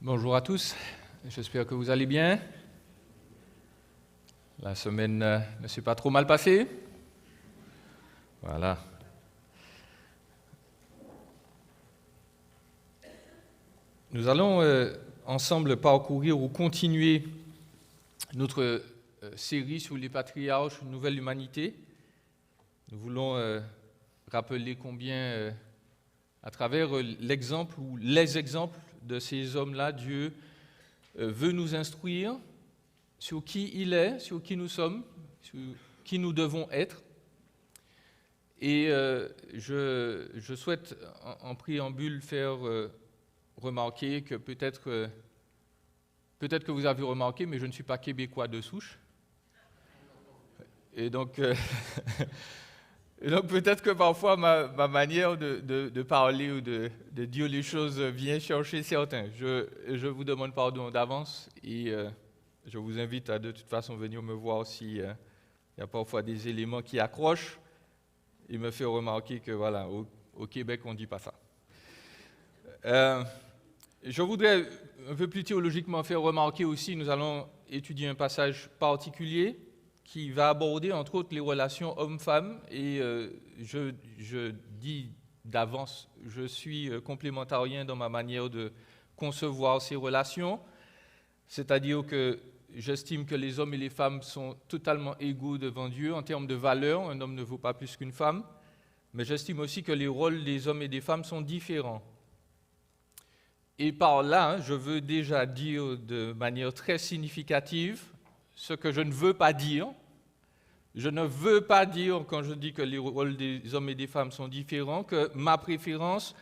Bonjour à tous, j'espère que vous allez bien. La semaine ne s'est pas trop mal passée. Voilà. Nous allons ensemble parcourir ou continuer notre série sur les patriarches, une nouvelle humanité. Nous voulons rappeler combien, à travers l'exemple ou les exemples de ces hommes-là, Dieu veut nous instruire sur qui il est, sur qui nous sommes, sur qui nous devons être. Et je souhaite en préambule faire remarquer que peut-être que vous avez remarqué, mais je ne suis pas québécois de souche. Et donc peut-être que parfois ma manière de parler ou de dire les choses vient chercher certains. Je vous demande pardon d'avance et je vous invite à de toute façon venir me voir s'il y a parfois des éléments qui accrochent et me faire remarquer que voilà, au Québec on ne dit pas ça. Je voudrais un peu plus théologiquement faire remarquer aussi, nous allons étudier un passage particulier qui va aborder entre autres les relations hommes-femmes et je dis d'avance, je suis complémentarien dans ma manière de concevoir ces relations, c'est-à-dire que j'estime que les hommes et les femmes sont totalement égaux devant Dieu en termes de valeur, un homme ne vaut pas plus qu'une femme, mais j'estime aussi que les rôles des hommes et des femmes sont différents. Et par là, je veux déjà dire de manière très significative ce que je ne veux pas dire. Je ne veux pas dire, quand je dis que les rôles des hommes et des femmes sont différents, que ma préférence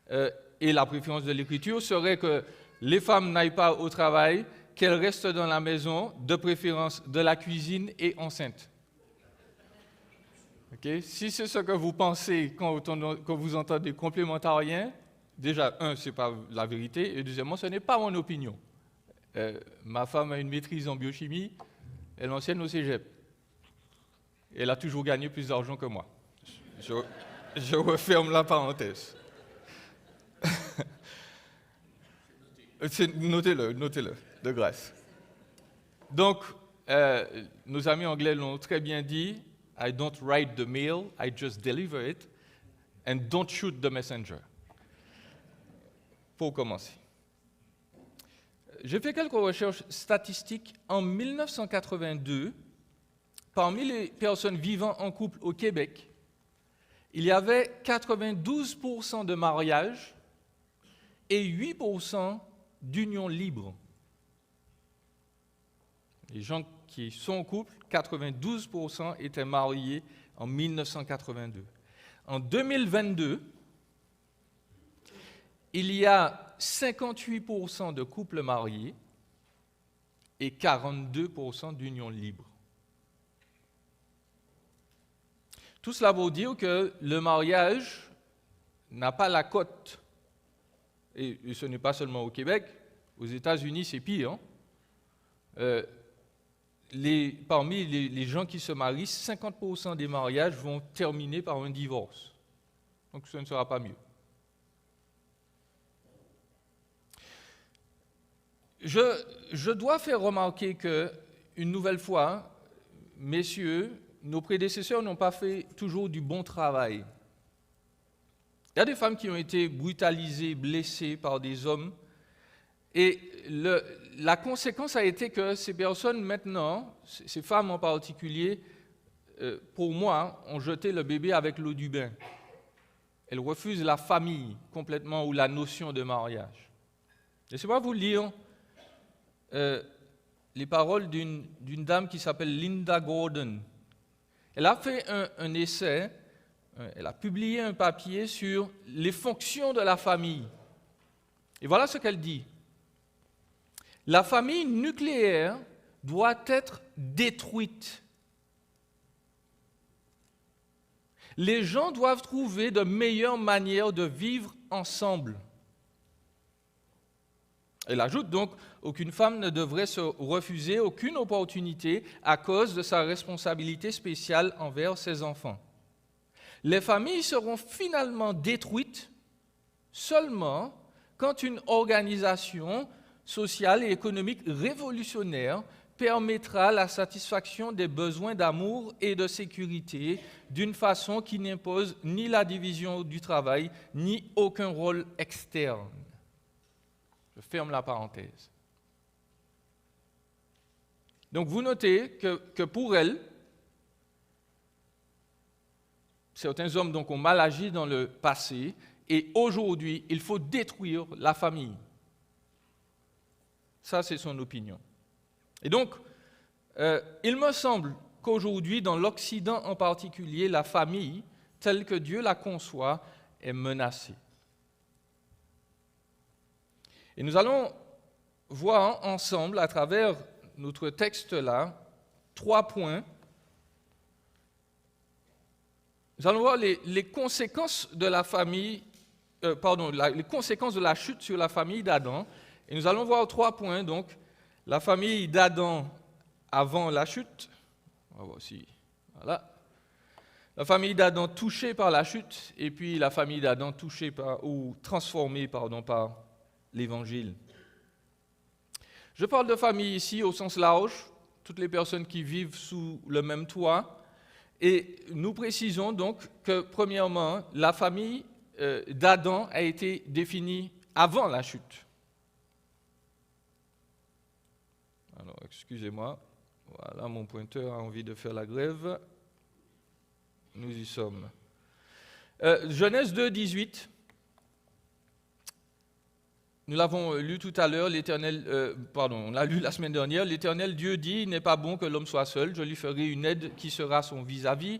et la préférence de l'Écriture serait que les femmes n'aillent pas au travail, qu'elles restent dans la maison, de préférence de la cuisine et enceintes. Okay? Si c'est ce que vous pensez quand vous entendez complémentarien, déjà, ce n'est pas la vérité, et deuxièmement, ce n'est pas mon opinion. Ma femme a une maîtrise en biochimie, elle enseigne au cégep. Elle a toujours gagné plus d'argent que moi. Je referme la parenthèse. Notez-le, de grâce. Donc, nos amis anglais l'ont très bien dit, I don't write the mail, I just deliver it, and don't shoot the messenger. Pour commencer. J'ai fait quelques recherches statistiques. En 1982, parmi les personnes vivant en couple au Québec, il y avait 92% de mariages et 8% d'unions libres. Les gens qui sont en couple, 92% étaient mariés en 1982. En 2022, il y a 58% de couples mariés et 42% d'unions libres. Tout cela veut dire que le mariage n'a pas la cote, et ce n'est pas seulement au Québec, aux États-Unis c'est pire. Parmi les gens qui se marient, 50% des mariages vont terminer par un divorce. Donc ce ne sera pas mieux. Je dois faire remarquer que, une nouvelle fois, messieurs, nos prédécesseurs n'ont pas fait toujours du bon travail. Il y a des femmes qui ont été brutalisées, blessées par des hommes, et la conséquence a été que ces personnes maintenant, ces femmes en particulier, pour moi, ont jeté le bébé avec l'eau du bain. Elles refusent la famille complètement ou la notion de mariage. Laissez-moi vous lire les paroles d'une dame qui s'appelle Linda Gordon. Elle a fait un essai, elle a publié un papier sur les fonctions de la famille. Et voilà ce qu'elle dit. La famille nucléaire doit être détruite. Les gens doivent trouver de meilleures manières de vivre ensemble. Elle ajoute donc, aucune femme ne devrait se refuser aucune opportunité à cause de sa responsabilité spéciale envers ses enfants. Les familles seront finalement détruites seulement quand une organisation social et économique révolutionnaire permettra la satisfaction des besoins d'amour et de sécurité d'une façon qui n'impose ni la division du travail, ni aucun rôle externe. Je ferme la parenthèse. Donc vous notez que pour elle, certains hommes donc, ont mal agi dans le passé, et aujourd'hui, il faut détruire la famille. Ça, c'est son opinion. Et donc, il me semble qu'aujourd'hui, dans l'Occident en particulier, la famille, telle que Dieu la conçoit, est menacée. Et nous allons voir ensemble, à travers notre texte-là, 3 points. Nous allons voir les conséquences de la famille, les conséquences de la chute sur la famille d'Adam. Et nous allons voir 3 points, donc, la famille d'Adam avant la chute. On va voir aussi, voilà. La famille d'Adam touchée par la chute, et puis la famille d'Adam touchée ou transformée, par l'Évangile. Je parle de famille ici au sens large, toutes les personnes qui vivent sous le même toit. Et nous précisons donc que, premièrement, la famille d'Adam a été définie avant la chute. Alors, excusez-moi, voilà, mon pointeur a envie de faire la grève. Nous y sommes. Genèse 2, 18. Nous l'avons lu tout à l'heure, on l'a lu la semaine dernière. L'Éternel Dieu dit, il n'est pas bon que l'homme soit seul, je lui ferai une aide qui sera son vis-à-vis.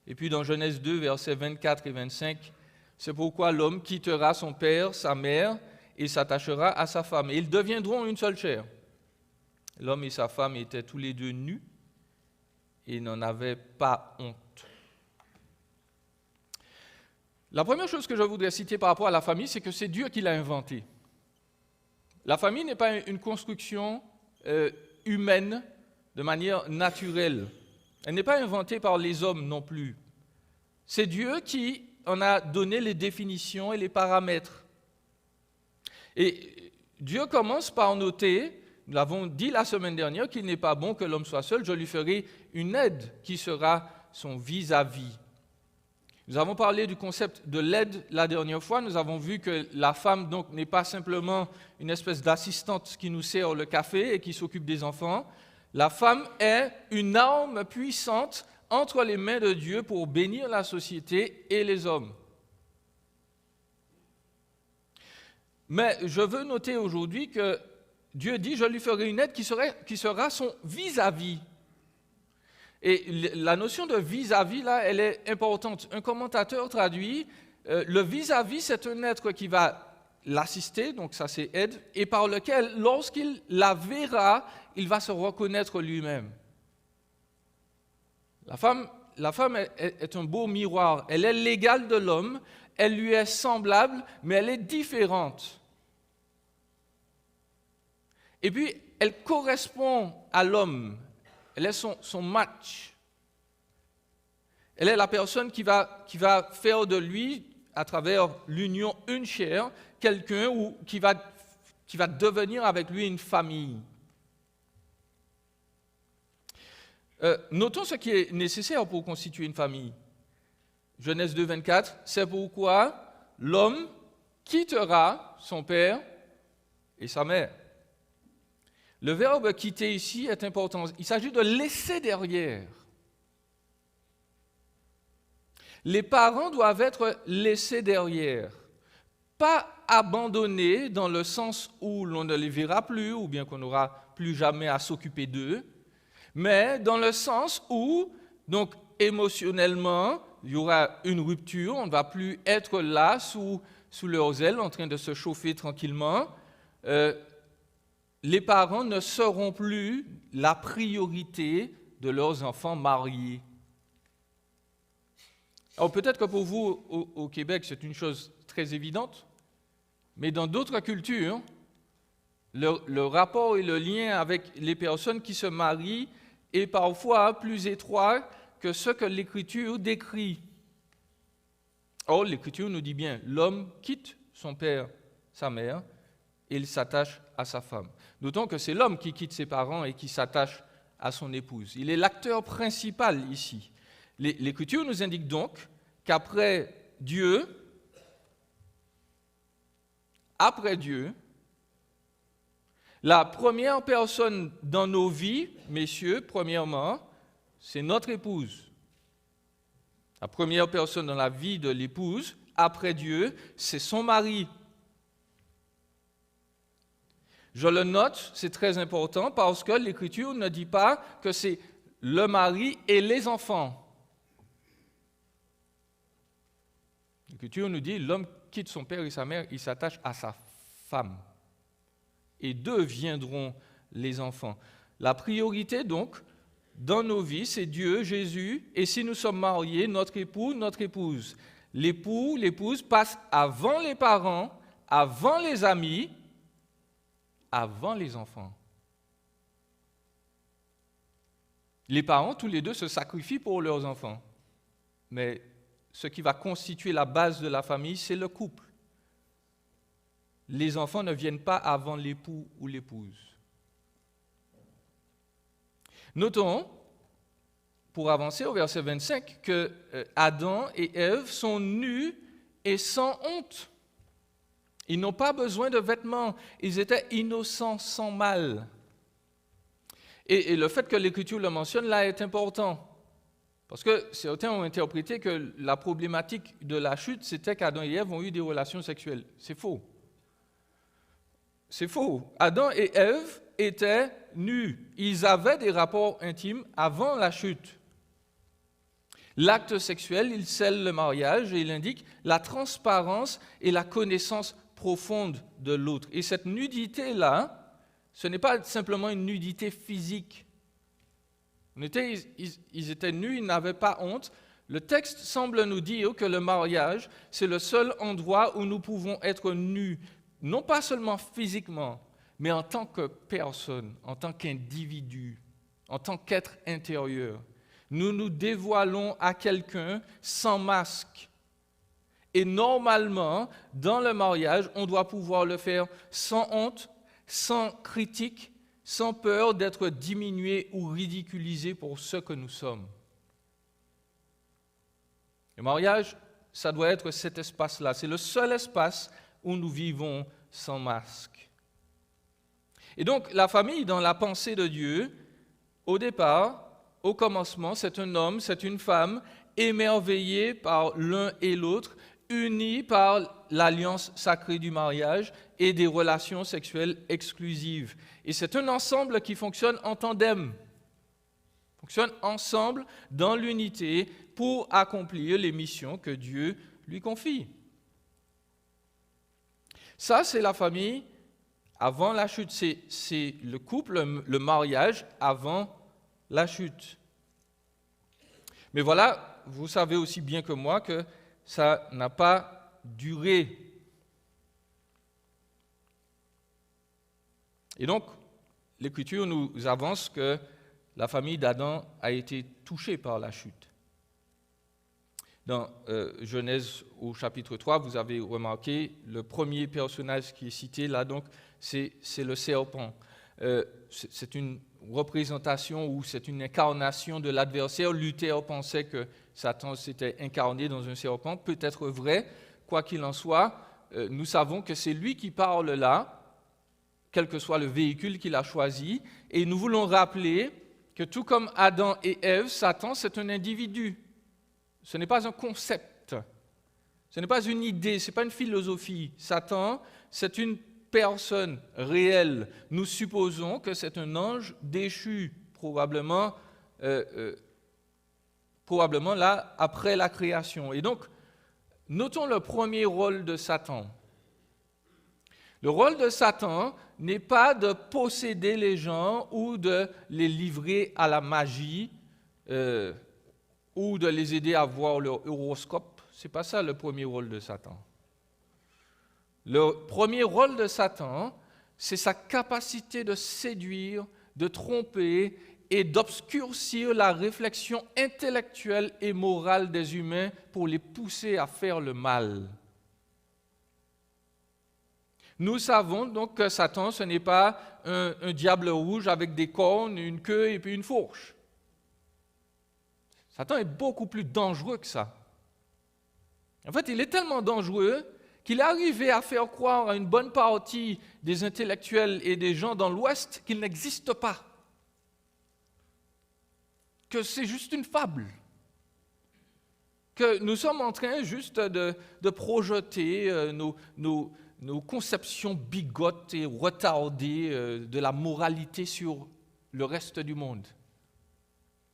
Et puis dans Genèse 2, versets 24 et 25, c'est pourquoi l'homme quittera son père, sa mère, et s'attachera à sa femme. Et ils deviendront une seule chair. L'homme et sa femme étaient tous les deux nus et n'en avaient pas honte. La première chose que je voudrais citer par rapport à la famille, c'est que c'est Dieu qui l'a inventée. La famille n'est pas une construction humaine de manière naturelle. Elle n'est pas inventée par les hommes non plus. C'est Dieu qui en a donné les définitions et les paramètres. Et Dieu commence par noter, nous l'avons dit la semaine dernière, qu'il n'est pas bon que l'homme soit seul, je lui ferai une aide qui sera son vis-à-vis. Nous avons parlé du concept de l'aide la dernière fois. Nous avons vu que la femme donc n'est pas simplement une espèce d'assistante qui nous sert le café et qui s'occupe des enfants. La femme est une arme puissante entre les mains de Dieu pour bénir la société et les hommes. Mais je veux noter aujourd'hui que Dieu dit « Je lui ferai une aide qui sera son vis-à-vis ». Et la notion de vis-à-vis, là, elle est importante. Un commentateur traduit, le vis-à-vis, c'est un être qui va l'assister, donc ça c'est aide, et par lequel, lorsqu'il la verra, il va se reconnaître lui-même. La femme est un beau miroir. Elle est l'égale de l'homme, elle lui est semblable, mais elle est différente. Et puis, elle correspond à l'homme. Elle est son match. Elle est la personne qui va faire de lui, à travers l'union, une chair, quelqu'un qui va devenir avec lui une famille. Notons ce qui est nécessaire pour constituer une famille. Genèse 2, 24, c'est pourquoi l'homme quittera son père et sa mère. Le verbe « quitter » ici est important. Il s'agit de laisser derrière. Les parents doivent être laissés derrière. Pas abandonnés dans le sens où l'on ne les verra plus, ou bien qu'on n'aura plus jamais à s'occuper d'eux, mais dans le sens où, donc émotionnellement, il y aura une rupture, on ne va plus être là sous leurs ailes en train de se chauffer tranquillement. Les parents ne seront plus la priorité de leurs enfants mariés. Alors peut-être que pour vous, au Québec, c'est une chose très évidente, mais dans d'autres cultures, le rapport et le lien avec les personnes qui se marient est parfois plus étroit que ce que l'Écriture décrit. Or, l'Écriture nous dit bien, l'homme quitte son père, sa mère, et il s'attache à sa femme. Notons que c'est l'homme qui quitte ses parents et qui s'attache à son épouse. Il est l'acteur principal ici. L'Écriture nous indique donc qu'après Dieu, la première personne dans nos vies, messieurs, premièrement, c'est notre épouse. La première personne dans la vie de l'épouse, après Dieu, c'est son mari. Je le note, c'est très important parce que l'Écriture ne dit pas que c'est le mari et les enfants. L'Écriture nous dit l'homme quitte son père et sa mère, il s'attache à sa femme. Et d'eux viendront les enfants. La priorité donc, dans nos vies, c'est Dieu, Jésus, et si nous sommes mariés, notre époux, notre épouse. L'époux, l'épouse passe avant les parents, avant les amis, avant les enfants. Les parents, tous les deux, se sacrifient pour leurs enfants. Mais ce qui va constituer la base de la famille, c'est le couple. Les enfants ne viennent pas avant l'époux ou l'épouse. Notons, pour avancer au verset 25, que Adam et Ève sont nus et sans honte. Ils n'ont pas besoin de vêtements. Ils étaient innocents, sans mal. Et le fait que l'Écriture le mentionne là est important. Parce que certains ont interprété que la problématique de la chute, c'était qu'Adam et Ève ont eu des relations sexuelles. C'est faux. C'est faux. Adam et Ève étaient nus. Ils avaient des rapports intimes avant la chute. L'acte sexuel, il scelle le mariage et il indique la transparence et la connaissance profonde de l'autre. Et cette nudité-là, ce n'est pas simplement une nudité physique. Ils étaient nus, ils n'avaient pas honte. Le texte semble nous dire que le mariage, c'est le seul endroit où nous pouvons être nus, non pas seulement physiquement, mais en tant que personne, en tant qu'individu, en tant qu'être intérieur. Nous nous dévoilons à quelqu'un sans masque. Et normalement, dans le mariage, on doit pouvoir le faire sans honte, sans critique, sans peur d'être diminué ou ridiculisé pour ce que nous sommes. Le mariage, ça doit être cet espace-là. C'est le seul espace où nous vivons sans masque. Et donc, la famille, dans la pensée de Dieu, au départ, au commencement, c'est un homme, c'est une femme, émerveillés par l'un et l'autre, unis par l'alliance sacrée du mariage et des relations sexuelles exclusives. Et c'est un ensemble qui fonctionne en tandem, fonctionne ensemble dans l'unité pour accomplir les missions que Dieu lui confie. Ça, c'est la famille avant la chute, c'est le couple, le mariage avant la chute. Mais voilà, vous savez aussi bien que moi que ça n'a pas duré. Et donc, l'Écriture nous avance que la famille d'Adam a été touchée par la chute. Dans Genèse au chapitre 3, vous avez remarqué, le premier personnage qui est cité là, donc, c'est le serpent. C'est une représentation ou c'est une incarnation de l'adversaire. Luther pensait que Satan s'était incarné dans un serpent. Peut-être vrai, quoi qu'il en soit, nous savons que c'est lui qui parle là, quel que soit le véhicule qu'il a choisi. Et nous voulons rappeler que tout comme Adam et Ève, Satan, c'est un individu. Ce n'est pas un concept. Ce n'est pas une idée, ce n'est pas une philosophie. Satan, c'est une personne réelle. Nous supposons que c'est un ange déchu, probablement là, après la création. Et donc, notons le premier rôle de Satan. Le rôle de Satan n'est pas de posséder les gens ou de les livrer à la magie ou de les aider à voir leur horoscope. Ce n'est pas ça le premier rôle de Satan. Le premier rôle de Satan, c'est sa capacité de séduire, de tromper et d'obscurcir la réflexion intellectuelle et morale des humains pour les pousser à faire le mal. Nous savons donc que Satan, ce n'est pas un diable rouge avec des cornes, une queue et puis une fourche. Satan est beaucoup plus dangereux que ça. En fait, il est tellement dangereux qu'il est arrivé à faire croire à une bonne partie des intellectuels et des gens dans l'Ouest qu'il n'existe pas. Que c'est juste une fable. Que nous sommes en train juste de projeter nos conceptions bigotes et retardées de la moralité sur le reste du monde.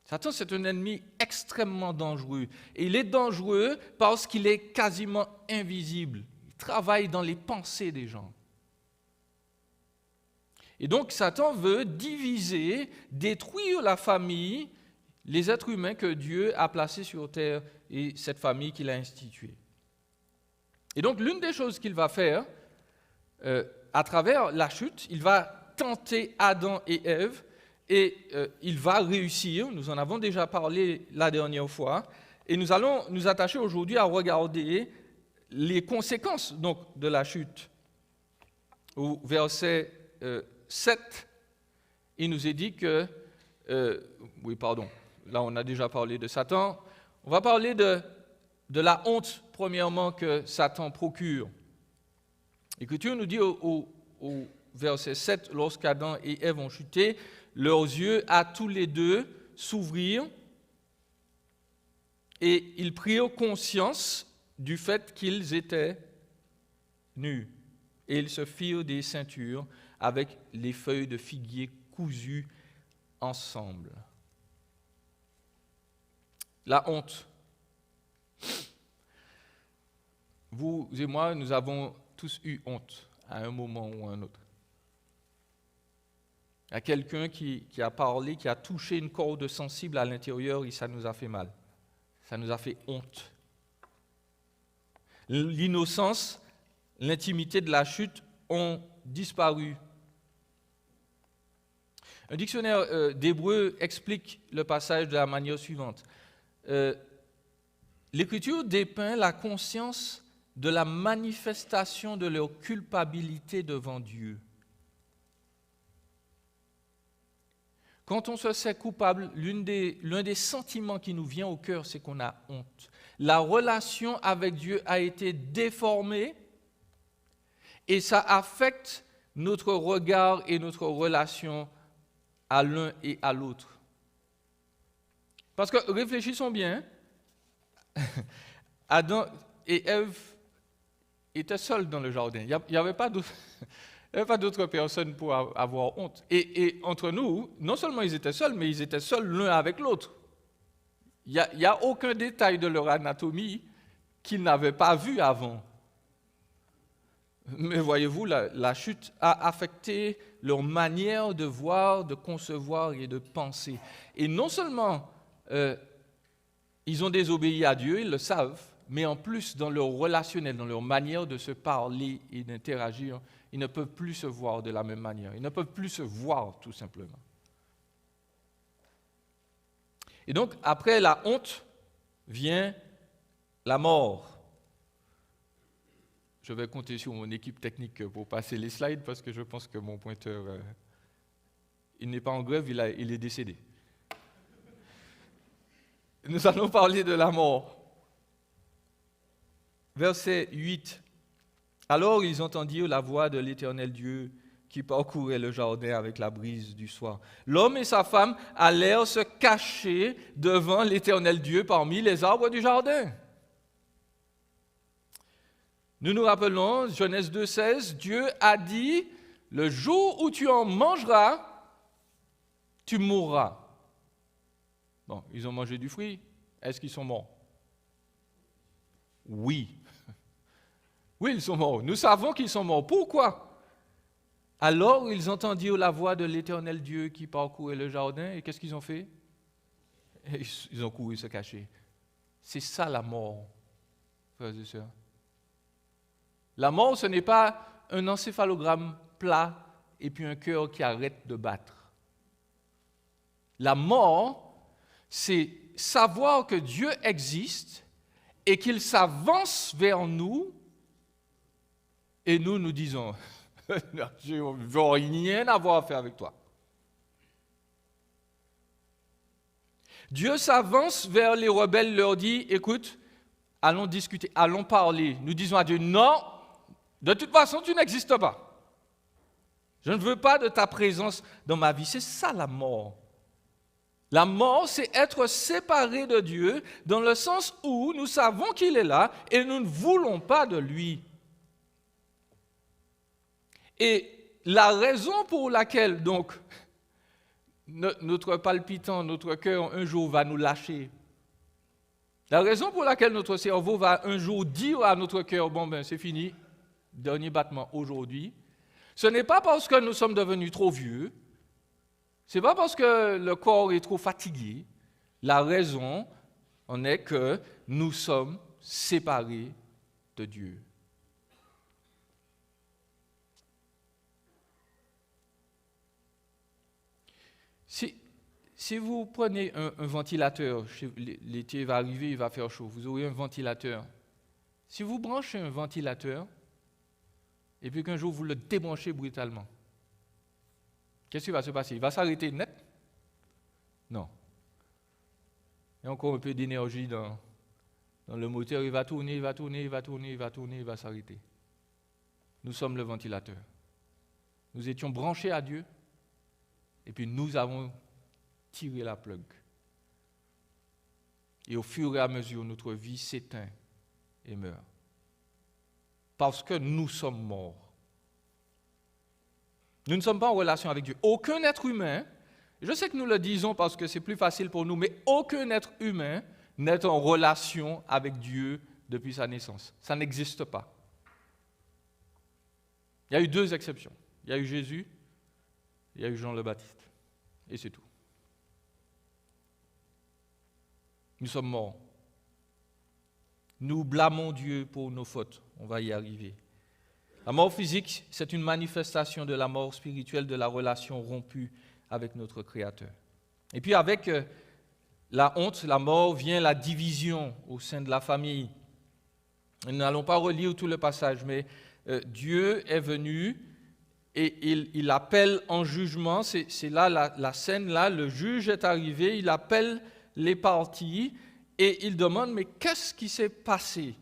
Satan, c'est un ennemi extrêmement dangereux. Et il est dangereux parce qu'il est quasiment invisible. Il travaille dans les pensées des gens. Et donc, Satan veut diviser, détruire la famille, les êtres humains que Dieu a placés sur terre et cette famille qu'il a instituée. Et donc, l'une des choses qu'il va faire, à travers la chute, il va tenter Adam et Ève, et il va réussir. Nous en avons déjà parlé la dernière fois, et nous allons nous attacher aujourd'hui à regarder les conséquences donc, de la chute. Au verset 7, il nous est dit que... là on a déjà parlé de Satan. On va parler de la honte, premièrement, que Satan procure. L'Écriture nous dit au verset 7, lorsqu'Adam et Ève ont chuté, leurs yeux à tous les deux s'ouvrirent et ils prirent conscience du fait qu'ils étaient nus. Et ils se firent des ceintures avec les feuilles de figuier cousues ensemble. La honte. Vous et moi, nous avons tous eu honte à un moment ou à un autre. Il y a quelqu'un qui a parlé, qui a touché une corde sensible à l'intérieur et ça nous a fait mal. Ça nous a fait honte. L'innocence, l'intimité de la chute ont disparu. Un dictionnaire d'hébreu explique le passage de la manière suivante. L'Écriture dépeint la conscience de la manifestation de leur culpabilité devant Dieu. Quand on se sait coupable, l'un des sentiments qui nous vient au cœur, c'est qu'on a honte. La relation avec Dieu a été déformée et ça affecte notre regard et notre relation à l'un et à l'autre. Parce que réfléchissons bien, Adam et Ève étaient seuls dans le jardin. Il n'y avait pas d'autres personnes pour avoir honte. Et entre nous, non seulement ils étaient seuls, mais ils étaient seuls l'un avec l'autre. Il n'y a aucun détail de leur anatomie qu'ils n'avaient pas vu avant. Mais voyez-vous, la chute a affecté leur manière de voir, de concevoir et de penser. Et non seulement ils ont désobéi à Dieu, ils le savent, mais en plus, dans leur relationnel, dans leur manière de se parler et d'interagir, ils ne peuvent plus se voir de la même manière. Ils ne peuvent plus se voir, tout simplement. Et donc, après la honte, vient la mort. Je vais compter sur mon équipe technique pour passer les slides, parce que je pense que mon pointeur, il n'est pas en grève, il est décédé. Nous allons parler de la mort. Verset 8. Alors ils entendirent la voix de l'Éternel Dieu qui parcourait le jardin avec la brise du soir. L'homme et sa femme allèrent se cacher devant l'Éternel Dieu parmi les arbres du jardin. Nous nous rappelons, Genèse 2,16, Dieu a dit, le jour où tu en mangeras, tu mourras. Bon, ils ont mangé du fruit. Est-ce qu'ils sont morts? Oui. Oui, ils sont morts. Nous savons qu'ils sont morts. Pourquoi? Alors, ils entendirent la voix de l'Éternel Dieu qui parcourait le jardin. Et qu'est-ce qu'ils ont fait? Ils ont couru se cacher. C'est ça la mort, frères et sœurs. La mort, ce n'est pas un encéphalogramme plat et puis un cœur qui arrête de battre. La mort, c'est savoir que Dieu existe et qu'il s'avance vers nous Et nous disons, je ne veux rien avoir à faire avec toi. Dieu s'avance vers les rebelles, leur dit, écoute, allons discuter, allons parler. Nous disons à Dieu, non, de toute façon, tu n'existes pas. Je ne veux pas de ta présence dans ma vie. C'est ça la mort. La mort, c'est être séparé de Dieu dans le sens où nous savons qu'il est là et nous ne voulons pas de lui. Et la raison pour laquelle, donc, notre palpitant, notre cœur, un jour va nous lâcher. La raison pour laquelle notre cerveau va un jour dire à notre cœur, bon ben c'est fini, dernier battement aujourd'hui, ce n'est pas parce que nous sommes devenus trop vieux, ce n'est pas parce que le corps est trop fatigué, la raison en est que nous sommes séparés de Dieu. Si vous prenez un ventilateur, l'été va arriver, il va faire chaud, vous aurez un ventilateur. Si vous branchez un ventilateur, et puis qu'un jour vous le débranchez brutalement, qu'est-ce qui va se passer? Il va s'arrêter net? Non. Il y a encore un peu d'énergie dans le moteur, il va tourner, il va tourner, il va tourner, il va tourner, il va s'arrêter. Nous sommes le ventilateur. Nous étions branchés à Dieu, et puis nous avons tiré la plug. Et au fur et à mesure, notre vie s'éteint et meurt. Parce que nous sommes morts. Nous ne sommes pas en relation avec Dieu. Aucun être humain, je sais que nous le disons parce que c'est plus facile pour nous, mais aucun être humain n'est en relation avec Dieu depuis sa naissance. Ça n'existe pas. Il y a eu 2 exceptions. Il y a eu Jésus, il y a eu Jean le Baptiste. Et c'est tout. Nous sommes morts. Nous blâmons Dieu pour nos fautes. On va y arriver. La mort physique, c'est une manifestation de la mort spirituelle, de la relation rompue avec notre Créateur. Et puis avec la honte, la mort, vient la division au sein de la famille. Nous n'allons pas relire tout le passage, mais Dieu est venu et il appelle en jugement. C'est là la scène, là, le juge est arrivé, il appelle les parties et il demande, mais qu'est-ce qui s'est passé?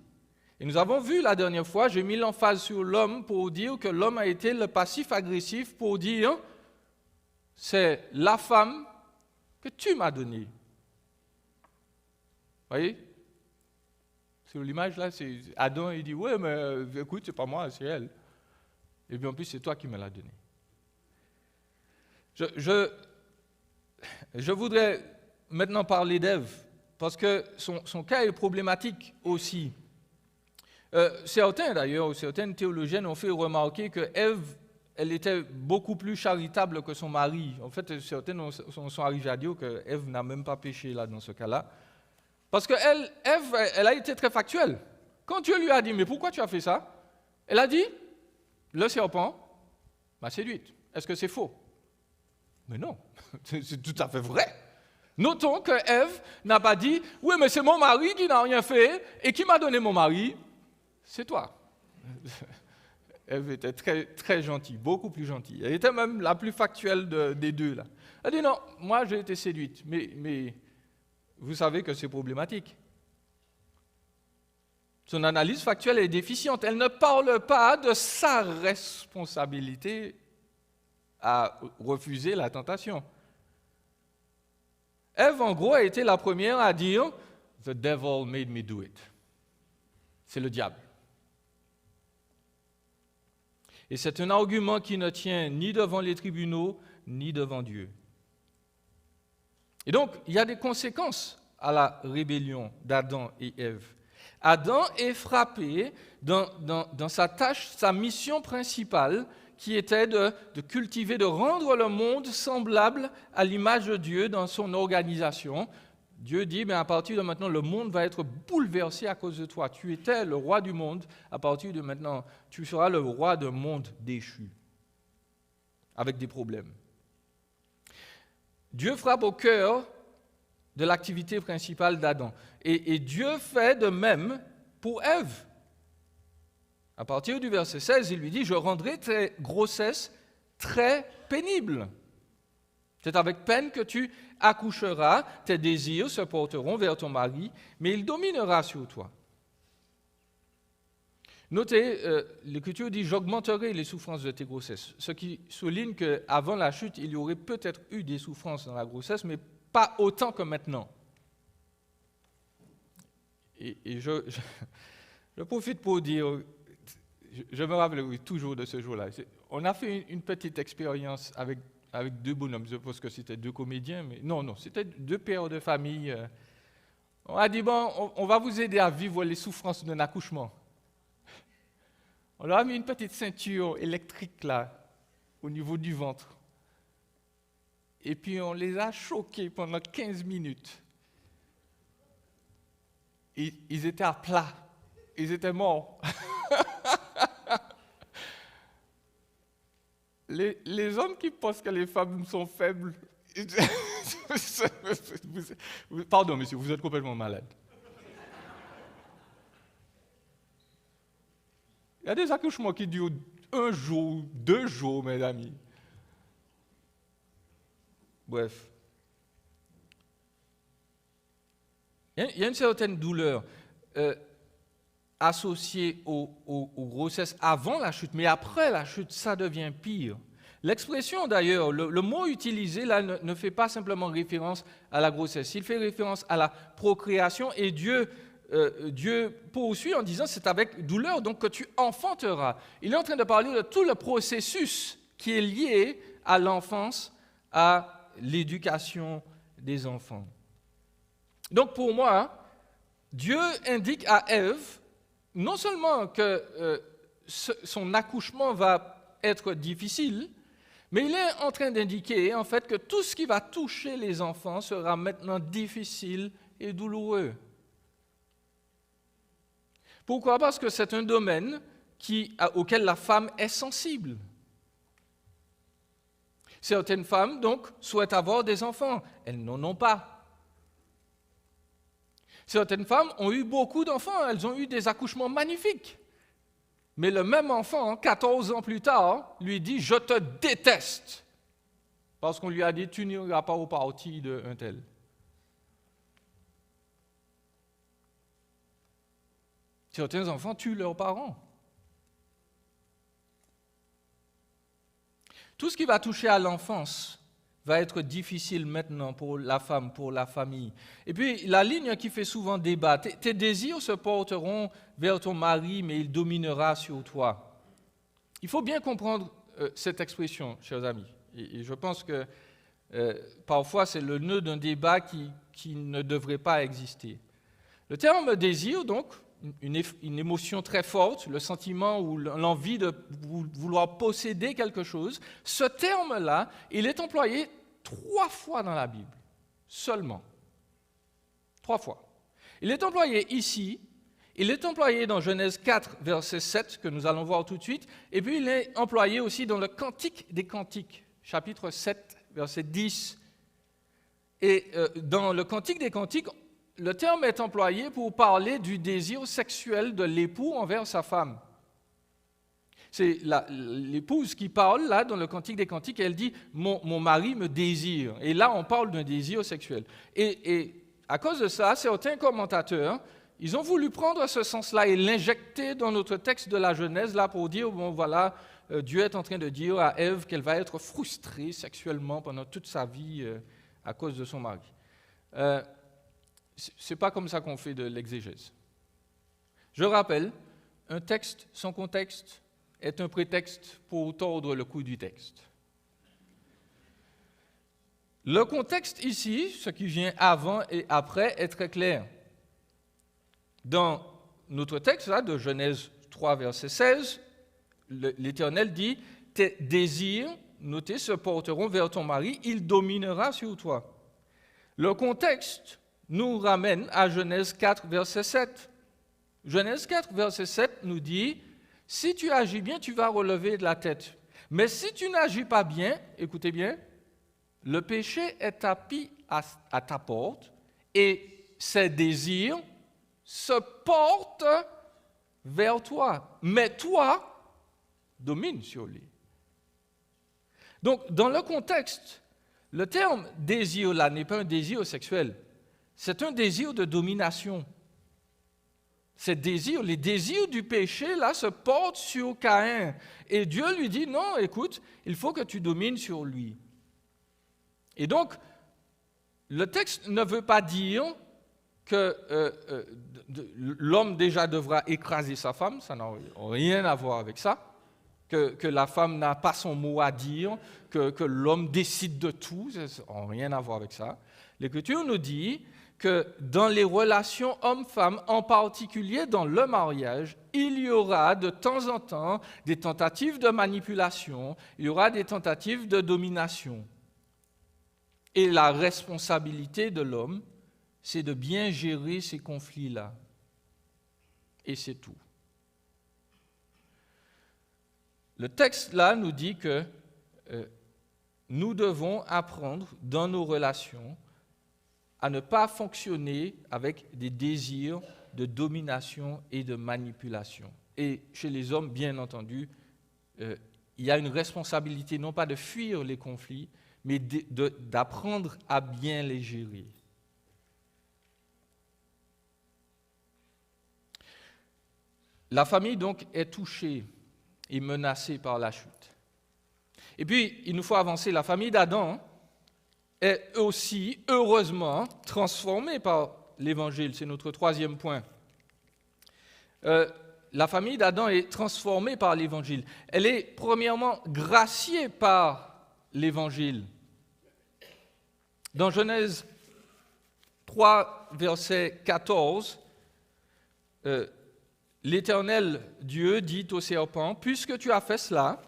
Et nous avons vu la dernière fois, j'ai mis l'emphase sur l'homme pour dire que l'homme a été le passif agressif pour dire, c'est la femme que tu m'as donnée. Vous voyez? Sur l'image là, c'est Adam, il dit, ouais, mais écoute, c'est pas moi, c'est elle. Et puis en plus, c'est toi qui me l'as donnée. Je voudrais maintenant parler d'Ève, parce que son cas est problématique aussi. Certains d'ailleurs, certaines théologiennes ont fait remarquer que Ève, elle était beaucoup plus charitable que son mari. En fait, certaines sont arrivées à dire que Ève n'a même pas péché là dans ce cas-là. Parce que Ève, elle a été très factuelle. Quand Dieu lui a dit, mais pourquoi tu as fait ça? Elle a dit, le serpent m'a séduite. Est-ce que c'est faux? Mais non, c'est tout à fait vrai. Notons que Ève n'a pas dit, oui, mais c'est mon mari qui n'a rien fait et qui m'a donné mon mari. C'est toi. Ève était très, très gentille, beaucoup plus gentille. Elle était même la plus factuelle des deux. Là. Elle dit, non, moi j'ai été séduite, mais vous savez que c'est problématique. Son analyse factuelle est déficiente. Elle ne parle pas de sa responsabilité à refuser la tentation. Ève, en gros, a été la première à dire « The devil made me do it ». C'est le diable. Et c'est un argument qui ne tient ni devant les tribunaux, ni devant Dieu. Et donc, il y a des conséquences à la rébellion d'Adam et Ève. Adam est frappé dans sa tâche, sa mission principale, qui était de cultiver, de rendre le monde semblable à l'image de Dieu dans son organisation. Dieu dit, à partir de maintenant, le monde va être bouleversé à cause de toi. Tu étais le roi du monde, à partir de maintenant, tu seras le roi d'un monde déchu, avec des problèmes. Dieu frappe au cœur de l'activité principale d'Adam. Et Dieu fait de même pour Ève. À partir du verset 16, il lui dit, je rendrai tes grossesses très pénibles. C'est avec peine que tu accoucheras, tes désirs se porteront vers ton mari, mais il dominera sur toi. Notez, l'Écriture dit, j'augmenterai les souffrances de tes grossesses, ce qui souligne qu'avant la chute, il y aurait peut-être eu des souffrances dans la grossesse, mais pas autant que maintenant. Et je profite pour dire, je me rappelle toujours de ce jour-là. On a fait une petite expérience avec 2 bonhommes. Je pense que c'était 2 comédiens, mais non, c'était 2 pères de famille. On a dit, bon, on va vous aider à vivre les souffrances d'un accouchement. On leur a mis une petite ceinture électrique là, au niveau du ventre. Et puis on les a choqués pendant 15 minutes. Ils étaient à plat. Ils étaient morts. Les hommes qui pensent que les femmes sont faibles, pardon monsieur, vous êtes complètement malade. Il y a des accouchements qui durent 1 jour, 2 jours, mes amis. Bref. Il y a une certaine douleur associée aux grossesses avant la chute, mais après la chute, ça devient pire. L'expression d'ailleurs, le mot utilisé là ne fait pas simplement référence à la grossesse, il fait référence à la procréation et Dieu poursuit en disant c'est avec douleur donc que tu enfanteras. Il est en train de parler de tout le processus qui est lié à l'enfance, à l'éducation des enfants. Donc pour moi, Dieu indique à Ève non seulement que son accouchement va être difficile, mais il est en train d'indiquer en fait que tout ce qui va toucher les enfants sera maintenant difficile et douloureux. Pourquoi ? Parce que c'est un domaine auquel la femme est sensible. Certaines femmes, donc, souhaitent avoir des enfants. Elles n'en ont pas. Certaines femmes ont eu beaucoup d'enfants. Elles ont eu des accouchements magnifiques. Mais le même enfant, 14 ans plus tard, lui dit « Je te déteste » parce qu'on lui a dit « Tu n'iras pas au party d'un tel ». Certains enfants tuent leurs parents. Tout ce qui va toucher à l'enfance va être difficile maintenant pour la femme, pour la famille. Et puis, la ligne qui fait souvent débat, tes désirs se porteront vers ton mari, mais il dominera sur toi. Il faut bien comprendre cette expression, chers amis. Et je pense que parfois, c'est le nœud d'un débat qui ne devrait pas exister. Le terme désir, donc, une émotion très forte, le sentiment ou l'envie de vouloir posséder quelque chose, ce terme-là, il est employé 3 fois dans la Bible, seulement. 3 fois. Il est employé ici, il est employé dans Genèse 4, verset 7, que nous allons voir tout de suite, et puis il est employé aussi dans le Cantique des Cantiques, chapitre 7, verset 10. Et dans le Cantique des Cantiques, le terme est employé pour parler du désir sexuel de l'époux envers sa femme. C'est l'épouse qui parle, là, dans le Cantique des Cantiques, elle dit « Mon mari me désire ». Et là, on parle d'un désir sexuel. Et à cause de ça, certains commentateurs, ils ont voulu prendre ce sens-là et l'injecter dans notre texte de la Genèse, là, pour dire « Bon, voilà, Dieu est en train de dire à Ève qu'elle va être frustrée sexuellement pendant toute sa vie à cause de son mari ». Ce n'est pas comme ça qu'on fait de l'exégèse. Je rappelle, un texte sans contexte est un prétexte pour tordre le cou du texte. Le contexte ici, ce qui vient avant et après, est très clair. Dans notre texte là, de Genèse 3, verset 16, l'Éternel dit « Tes désirs, notez, se porteront vers ton mari, il dominera sur toi. » Le contexte nous ramène à Genèse 4, verset 7. Genèse 4, verset 7 nous dit « Si tu agis bien, tu vas relever de la tête. Mais si tu n'agis pas bien, écoutez bien, le péché est tapis à ta porte et ses désirs se portent vers toi, mais toi, domine sur lui. Donc, dans le contexte, le terme désir là n'est pas un désir sexuel, c'est un désir de domination. Les désirs du péché là se portent sur Caïn. Et Dieu lui dit, non, écoute, il faut que tu domines sur lui. Et donc, le texte ne veut pas dire que l'homme déjà devra écraser sa femme, ça n'a rien à voir avec ça. Que la femme n'a pas son mot à dire, que l'homme décide de tout, ça n'a rien à voir avec ça. L'Écriture nous dit que dans les relations hommes-femmes, en particulier dans le mariage, il y aura de temps en temps des tentatives de manipulation, il y aura des tentatives de domination. Et la responsabilité de l'homme, c'est de bien gérer ces conflits-là. Et c'est tout. Le texte là nous dit que nous devons apprendre dans nos relations à ne pas fonctionner avec des désirs de domination et de manipulation. Et chez les hommes, bien entendu, il y a une responsabilité non pas de fuir les conflits, mais d'apprendre à bien les gérer. La famille, donc, est touchée et menacée par la chute. Et puis, il nous faut avancer. La famille d'Adam est aussi, heureusement, transformée par l'Évangile. C'est notre troisième point. La famille d'Adam est transformée par l'Évangile. Elle est, premièrement, graciée par l'Évangile. Dans Genèse 3, verset 14, l'Éternel Dieu dit au serpent, « Puisque tu as fait cela,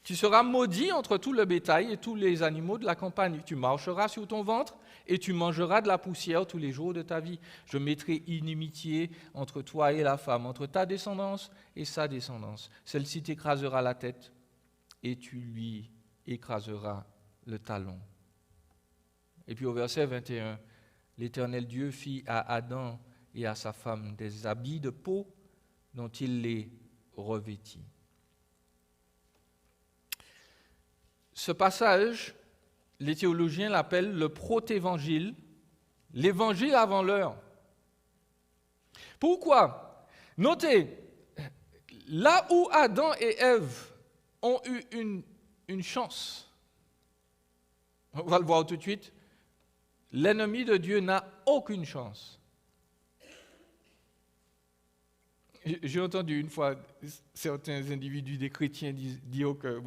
tu seras maudit entre tout le bétail et tous les animaux de la campagne. Tu marcheras sur ton ventre et tu mangeras de la poussière tous les jours de ta vie. Je mettrai inimitié entre toi et la femme, entre ta descendance et sa descendance. Celle-ci t'écrasera la tête et tu lui écraseras le talon. » Et puis au verset 21, l'Éternel Dieu fit à Adam et à sa femme des habits de peau dont il les revêtit. Ce passage, les théologiens l'appellent le protévangile, l'évangile avant l'heure. Pourquoi? Notez, là où Adam et Ève ont eu une chance, on va le voir tout de suite, l'ennemi de Dieu n'a aucune chance. J'ai entendu une fois certains individus, des chrétiens, dire que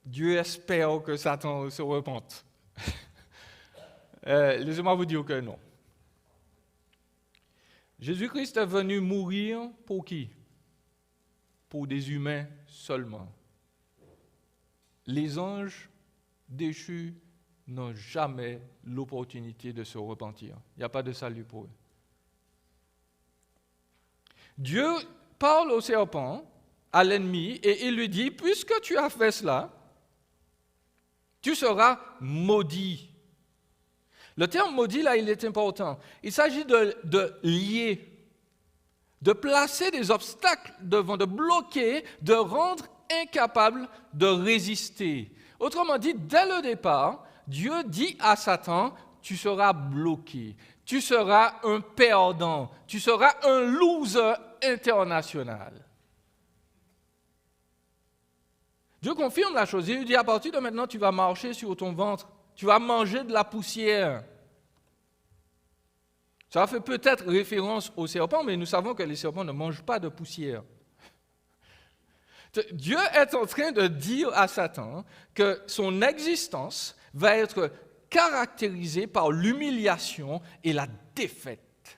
Dieu espère que Satan se repente. Laissez-moi vous dire que non. Jésus-Christ est venu mourir pour qui? Pour des humains seulement. Les anges déchus n'ont jamais l'opportunité de se repentir. Il n'y a pas de salut pour eux. Dieu parle au serpent, à l'ennemi, et il lui dit, puisque tu as fait cela, tu seras maudit. Le terme maudit, là, il est important. Il s'agit de lier, de placer des obstacles devant, de bloquer, de rendre incapable de résister. Autrement dit, dès le départ, Dieu dit à Satan, tu seras bloqué, tu seras un perdant, tu seras un loser international. Dieu confirme la chose. Il lui dit, à partir de maintenant, tu vas marcher sur ton ventre, tu vas manger de la poussière. Ça fait peut-être référence aux serpents, mais nous savons que les serpents ne mangent pas de poussière. Dieu est en train de dire à Satan que son existence va être caractérisée par l'humiliation et la défaite.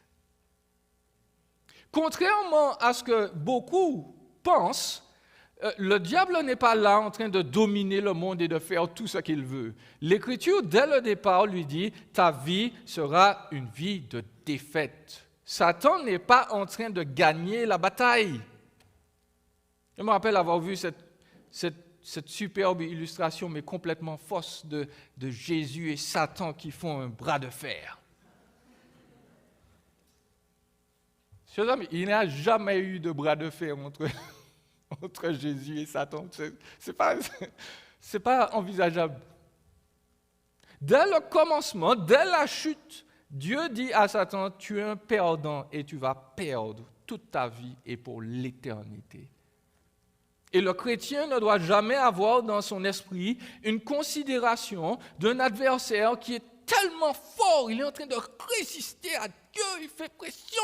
Contrairement à ce que beaucoup pensent, le diable n'est pas là en train de dominer le monde et de faire tout ce qu'il veut. L'Écriture, dès le départ, lui dit « ta vie sera une vie de défaite ». Satan n'est pas en train de gagner la bataille. Je me rappelle avoir vu cette superbe illustration, mais complètement fausse, de Jésus et Satan qui font un bras de fer. Chers amis, il n'y a jamais eu de bras de fer entre Jésus et Satan. C'est pas envisageable. Dès le commencement, dès la chute, Dieu dit à Satan, tu es un perdant et tu vas perdre toute ta vie et pour l'éternité. Et le chrétien ne doit jamais avoir dans son esprit une considération d'un adversaire qui est tellement fort, il est en train de résister à Dieu, il fait pression.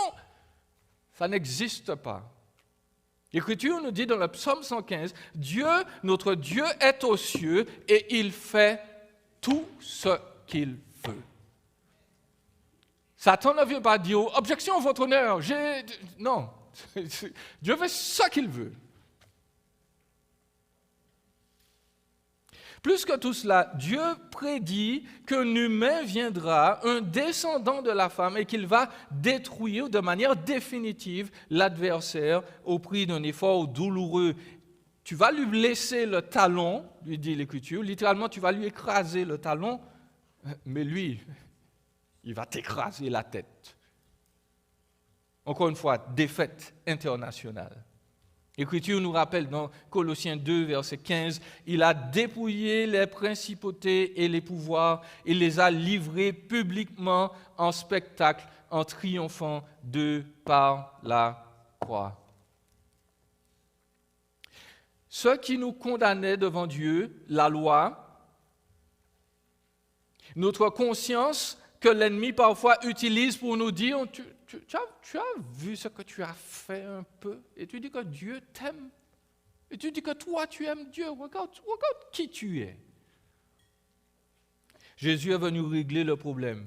Ça n'existe pas. L'Écriture nous dit dans le psaume 115, Dieu, notre Dieu est aux cieux et il fait tout ce qu'il veut. Satan ne vient pas dire, objection, votre honneur, non, Dieu fait ce qu'il veut. Plus que tout cela, Dieu prédit qu'un humain viendra, un descendant de la femme, et qu'il va détruire de manière définitive l'adversaire au prix d'un effort douloureux. Tu vas lui laisser le talon, lui dit l'Écriture, littéralement tu vas lui écraser le talon, mais lui, il va t'écraser la tête. Encore une fois, défaite internationale. L'Écriture nous rappelle dans Colossiens 2, verset 15, « Il a dépouillé les principautés et les pouvoirs, il les a livrés publiquement en spectacle, en triomphant d'eux par la croix. » Ce qui nous condamnait devant Dieu, la loi, notre conscience que l'ennemi parfois utilise pour nous dire « Tu as vu ce que tu as fait un peu et tu dis que Dieu t'aime et tu dis que toi tu aimes Dieu, regarde qui tu es. » Jésus est venu régler le problème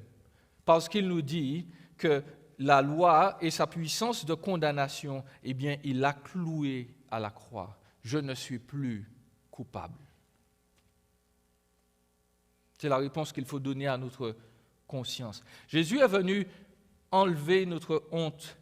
parce qu'il nous dit que la loi et sa puissance de condamnation, eh bien, il l'a cloué à la croix. Je ne suis plus coupable. C'est la réponse qu'il faut donner à notre conscience. Jésus est venu enlever notre honte.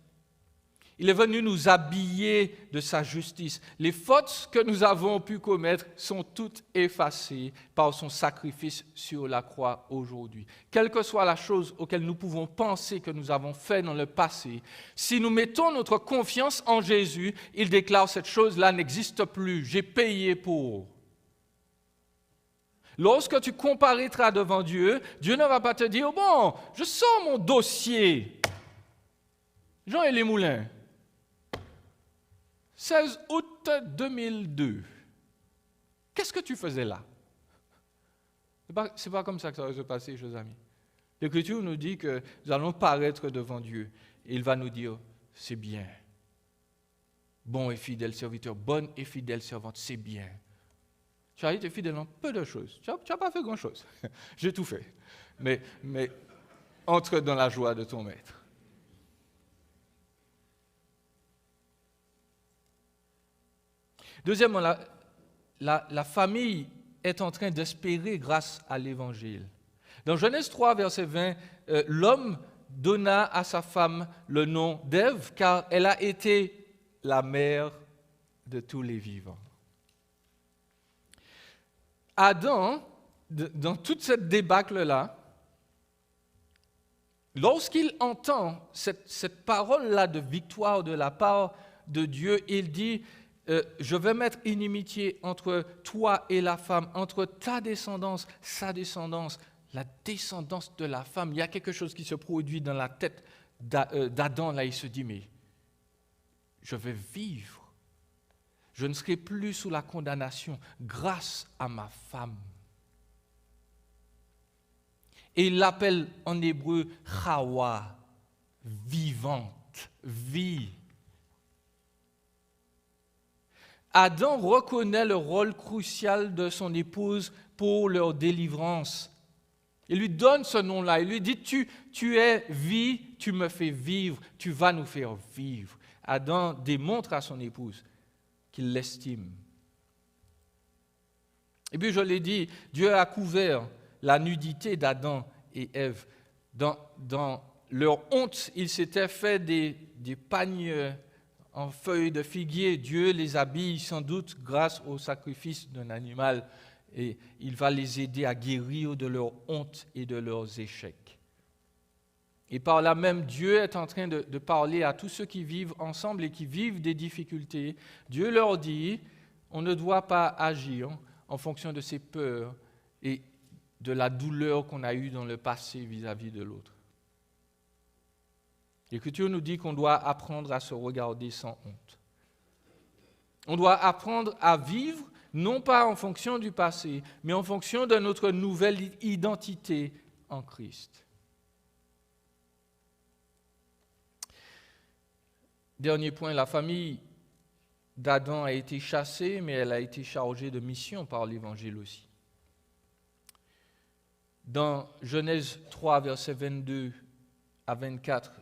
Il est venu nous habiller de sa justice. Les fautes que nous avons pu commettre sont toutes effacées par son sacrifice sur la croix aujourd'hui. Quelle que soit la chose auquel nous pouvons penser que nous avons fait dans le passé, si nous mettons notre confiance en Jésus, il déclare cette chose-là n'existe plus. J'ai payé pour. Lorsque tu comparaîtras devant Dieu, Dieu ne va pas te dire, bon, je sors mon dossier. Jean-Élie Moulin, 16 août 2002. Qu'est-ce que tu faisais là? C'est pas comme ça que ça va se passer, chers amis. L'Écriture nous dit que nous allons paraître devant Dieu et il va nous dire, c'est bien. Bon et fidèle serviteur, bonne et fidèle servante, c'est bien. Tu as été fidèle dans peu de choses. Tu n'as pas fait grand-chose. J'ai tout fait. Mais entre dans la joie de ton maître. Deuxièmement, la famille est en train d'espérer grâce à l'Évangile. Dans Genèse 3, verset 20, l'homme donna à sa femme le nom d'Ève, car elle a été la mère de tous les vivants. Adam, dans toute cette débâcle-là, lorsqu'il entend cette parole-là de victoire de la part de Dieu, il dit, je vais mettre inimitié entre toi et la femme, entre ta descendance, sa descendance, la descendance de la femme. Il y a quelque chose qui se produit dans la tête d'Adam, là, il se dit, mais je vais vivre. Je ne serai plus sous la condamnation grâce à ma femme. Et il l'appelle en hébreu Chawa, vivante, vie. Adam reconnaît le rôle crucial de son épouse pour leur délivrance. Il lui donne ce nom-là. Il lui dit, tu es vie, tu me fais vivre, tu vas nous faire vivre. Adam démontre à son épouse qu'il l'estime. Et puis je l'ai dit, Dieu a couvert la nudité d'Adam et Ève. Dans leur honte, ils s'étaient fait des pagnes en feuilles de figuier. Dieu les habille sans doute grâce au sacrifice d'un animal et il va les aider à guérir de leur honte et de leurs échecs. Et par là même, Dieu est en train de parler à tous ceux qui vivent ensemble et qui vivent des difficultés. Dieu leur dit, on ne doit pas agir en fonction de ses peurs et de la douleur qu'on a eue dans le passé vis-à-vis de l'autre. L'Écriture nous dit qu'on doit apprendre à se regarder sans honte. On doit apprendre à vivre, non pas en fonction du passé, mais en fonction de notre nouvelle identité en Christ. Dernier point, la famille d'Adam a été chassée, mais elle a été chargée de mission par l'Évangile aussi. Dans Genèse 3, versets 22 à 24,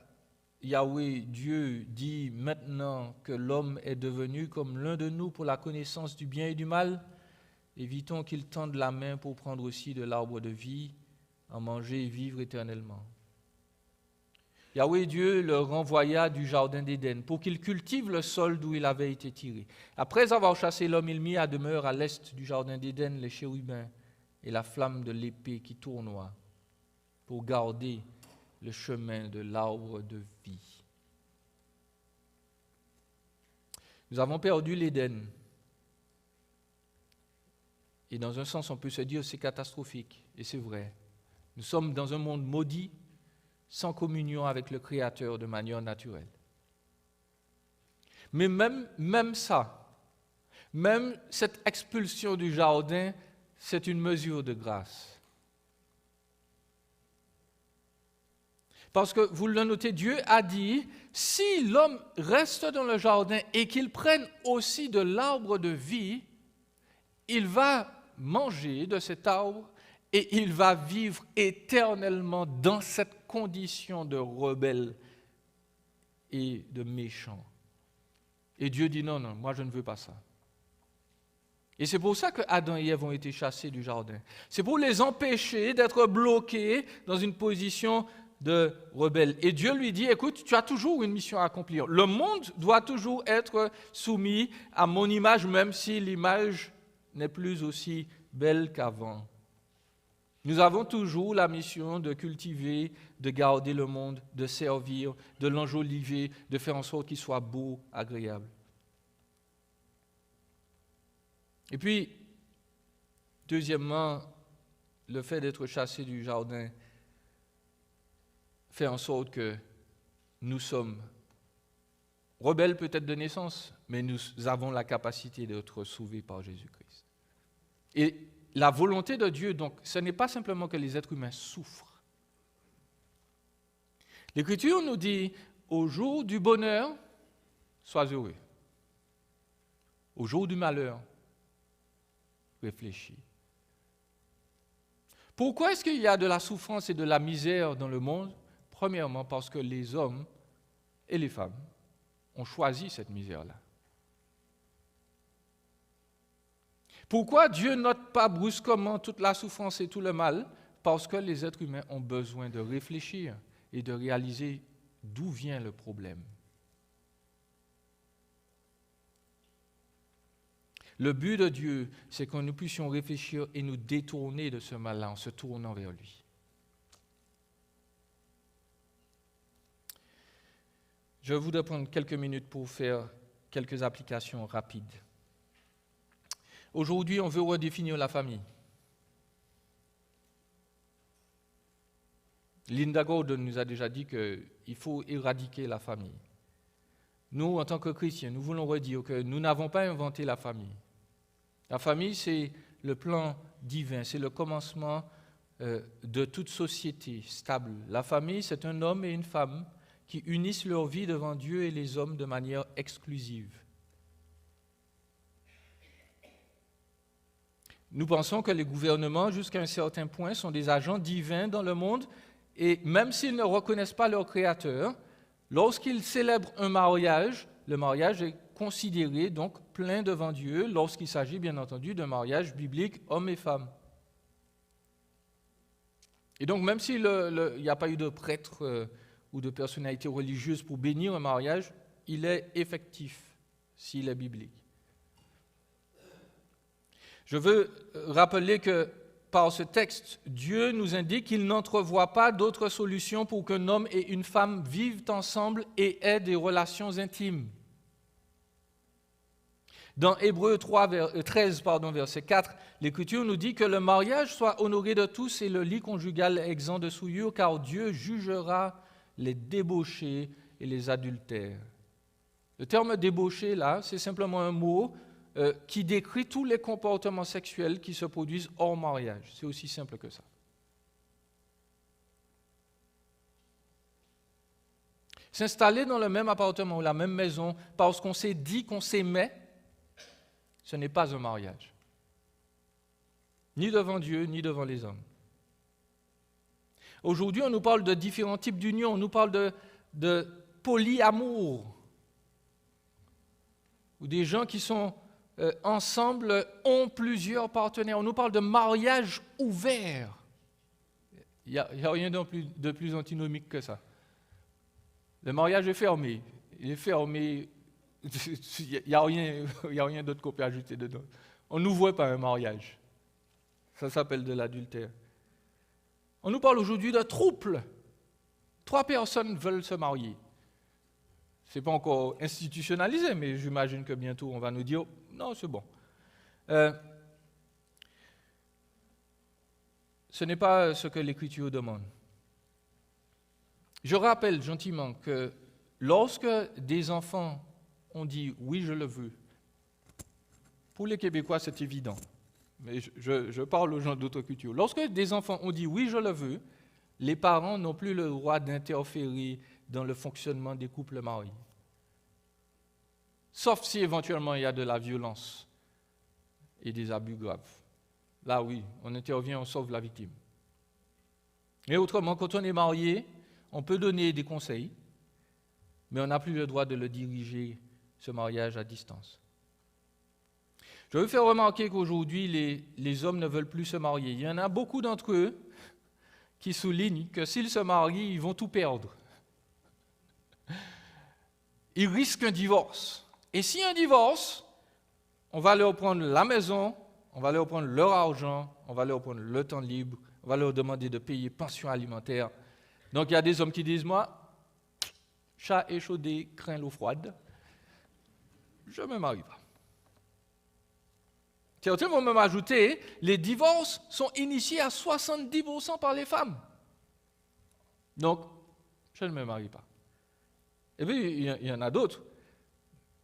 Yahweh, Dieu, dit « Maintenant que l'homme est devenu comme l'un de nous pour la connaissance du bien et du mal, évitons qu'il tende la main pour prendre aussi de l'arbre de vie, en manger et vivre éternellement. » Yahweh Dieu le renvoya du jardin d'Éden pour qu'il cultive le sol d'où il avait été tiré. Après avoir chassé l'homme, il mit à demeure à l'est du jardin d'Éden les chérubins et la flamme de l'épée qui tournoie pour garder le chemin de l'arbre de vie. Nous avons perdu l'Éden. Et dans un sens, on peut se dire que c'est catastrophique. Et c'est vrai. Nous sommes dans un monde maudit, sans communion avec le Créateur de manière naturelle. Mais même ça, même cette expulsion du jardin, c'est une mesure de grâce. Parce que, vous le notez, Dieu a dit, si l'homme reste dans le jardin et qu'il prenne aussi de l'arbre de vie, il va manger de cet arbre et il va vivre éternellement dans cette condition de rebelle et de méchant. Et Dieu dit non, moi je ne veux pas ça. Et c'est pour ça que Adam et Ève ont été chassés du jardin. C'est pour les empêcher d'être bloqués dans une position de rebelle. Et Dieu lui dit, écoute, tu as toujours une mission à accomplir. Le monde doit toujours être soumis à mon image, même si l'image n'est plus aussi belle qu'avant. Nous avons toujours la mission de cultiver, de garder le monde, de servir, de l'enjoliver, de faire en sorte qu'il soit beau, agréable. Et puis, deuxièmement, le fait d'être chassé du jardin fait en sorte que nous sommes rebelles peut-être de naissance, mais nous avons la capacité d'être sauvés par Jésus-Christ. Et la volonté de Dieu, donc, ce n'est pas simplement que les êtres humains souffrent. L'Écriture nous dit, au jour du bonheur, sois heureux. Au jour du malheur, réfléchis. Pourquoi est-ce qu'il y a de la souffrance et de la misère dans le monde? Premièrement, parce que les hommes et les femmes ont choisi cette misère-là. Pourquoi Dieu note pas brusquement toute la souffrance et tout le mal? Parce que les êtres humains ont besoin de réfléchir et de réaliser d'où vient le problème. Le but de Dieu, c'est que nous puissions réfléchir et nous détourner de ce mal-là en se tournant vers lui. Je voudrais prendre quelques minutes pour faire quelques applications rapides. Aujourd'hui, on veut redéfinir la famille. Linda Gordon nous a déjà dit qu'il faut éradiquer la famille. Nous, en tant que chrétiens, nous voulons redire que nous n'avons pas inventé la famille. La famille, c'est le plan divin, c'est le commencement de toute société stable. La famille, c'est un homme et une femme qui unissent leur vie devant Dieu et les hommes de manière exclusive. Nous pensons que les gouvernements, jusqu'à un certain point, sont des agents divins dans le monde, et même s'ils ne reconnaissent pas leur créateur, lorsqu'ils célèbrent un mariage, le mariage est considéré donc plein devant Dieu, lorsqu'il s'agit bien entendu d'un mariage biblique homme et femme. Et donc même s'il n'y a pas eu de prêtre ou de personnalité religieuse pour bénir un mariage, il est effectif s'il est biblique. Je veux rappeler que par ce texte, Dieu nous indique qu'il n'entrevoit pas d'autre solution pour qu'un homme et une femme vivent ensemble et aient des relations intimes. Dans Hébreux 13, verset 4, l'Écriture nous dit que le mariage soit honoré de tous et le lit conjugal exempt de souillure, car Dieu jugera les débauchés et les adultères. Le terme débauché, là, c'est simplement un mot qui décrit tous les comportements sexuels qui se produisent hors mariage. C'est aussi simple que ça. S'installer dans le même appartement ou la même maison parce qu'on s'est dit qu'on s'aimait, ce n'est pas un mariage. Ni devant Dieu, ni devant les hommes. Aujourd'hui, on nous parle de différents types d'unions. On nous parle de polyamour, où des gens qui sont ensemble ont plusieurs partenaires. On nous parle de mariage ouvert. Il n'y a rien de plus antinomique que ça. Le mariage est fermé. Il est fermé. Il n'y a rien d'autre qu'on peut ajouter dedans. On n'ouvre pas un mariage. Ça s'appelle de l'adultère. On nous parle aujourd'hui de trouble. 3 personnes veulent se marier. Ce n'est pas encore institutionnalisé, mais j'imagine que bientôt on va nous dire « non, c'est bon ». Ce n'est pas ce que l'Écriture demande. Je rappelle gentiment que lorsque des enfants ont dit « oui, je le veux », pour les Québécois, c'est évident, mais je parle aux gens d'autres cultures. Lorsque des enfants ont dit « oui, je le veux », les parents n'ont plus le droit d'interférer dans le fonctionnement des couples mariés. Sauf si éventuellement il y a de la violence et des abus graves. Là, oui, on intervient, on sauve la victime. Mais autrement, quand on est marié, on peut donner des conseils, mais on n'a plus le droit de le diriger, ce mariage à distance. Je veux faire remarquer qu'aujourd'hui, les hommes ne veulent plus se marier. Il y en a beaucoup d'entre eux qui soulignent que s'ils se marient, ils vont tout perdre. Ils risquent un divorce. Et si un divorce, on va leur prendre la maison, on va leur prendre leur argent, on va leur prendre le temps libre, on va leur demander de payer pension alimentaire. Donc il y a des hommes qui disent, moi, chat échaudé craint l'eau froide, je ne me marie pas. Certains vont même ajouter, les divorces sont initiés à 70% par les femmes. Donc, je ne me marie pas. Et puis, il y en a d'autres.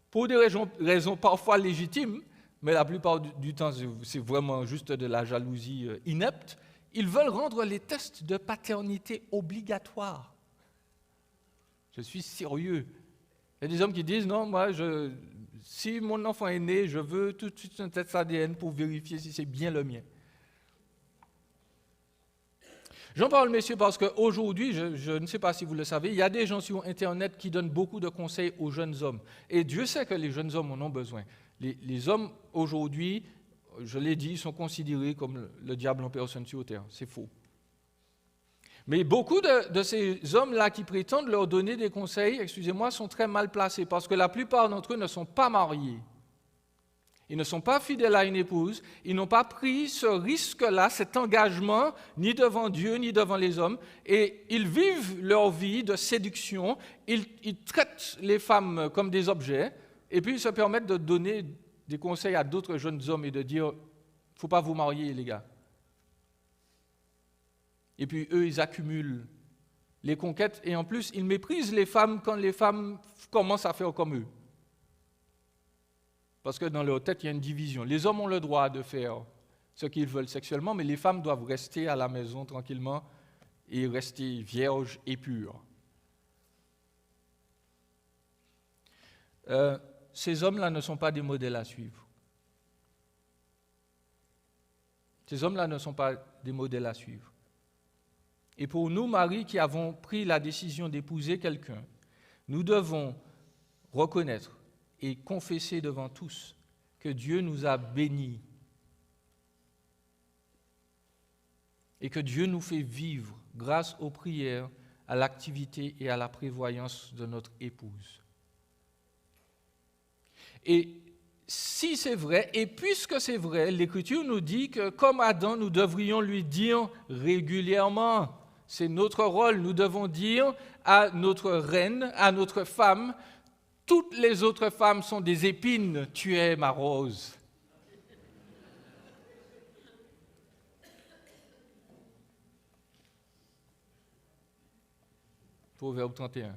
Pour des raisons parfois légitimes, mais la plupart du temps, c'est vraiment juste de la jalousie inepte, ils veulent rendre les tests de paternité obligatoires. Je suis sérieux. Il y a des hommes qui disent, non, moi, si mon enfant est né, je veux tout de suite un test ADN pour vérifier si c'est bien le mien. J'en parle, messieurs, parce qu'aujourd'hui, je ne sais pas si vous le savez, il y a des gens sur Internet qui donnent beaucoup de conseils aux jeunes hommes. Et Dieu sait que les jeunes hommes en ont besoin. Les hommes, aujourd'hui, je l'ai dit, sont considérés comme le diable en personne sur terre. C'est faux. Mais beaucoup de ces hommes-là qui prétendent leur donner des conseils, excusez-moi, sont très mal placés parce que la plupart d'entre eux ne sont pas mariés. Ils ne sont pas fidèles à une épouse, ils n'ont pas pris ce risque-là, cet engagement, ni devant Dieu, ni devant les hommes, et ils vivent leur vie de séduction, ils traitent les femmes comme des objets, et puis ils se permettent de donner des conseils à d'autres jeunes hommes et de dire « il ne faut pas vous marier, les gars ». Et puis eux, ils accumulent les conquêtes, et en plus, ils méprisent les femmes quand les femmes commencent à faire comme eux. Parce que dans leur tête, il y a une division. Les hommes ont le droit de faire ce qu'ils veulent sexuellement, mais les femmes doivent rester à la maison tranquillement et rester vierges et pures. Ces hommes-là ne sont pas des modèles à suivre. Ces hommes-là ne sont pas des modèles à suivre. Et pour nous, maris, qui avons pris la décision d'épouser quelqu'un, nous devons reconnaître et confesser devant tous que Dieu nous a bénis et que Dieu nous fait vivre grâce aux prières, à l'activité et à la prévoyance de notre épouse. Et si c'est vrai, et puisque c'est vrai, l'Écriture nous dit que comme Adam, nous devrions lui dire régulièrement, c'est notre rôle, nous devons dire à notre reine, à notre femme, toutes les autres femmes sont des épines, tu es ma rose. Proverbe 31.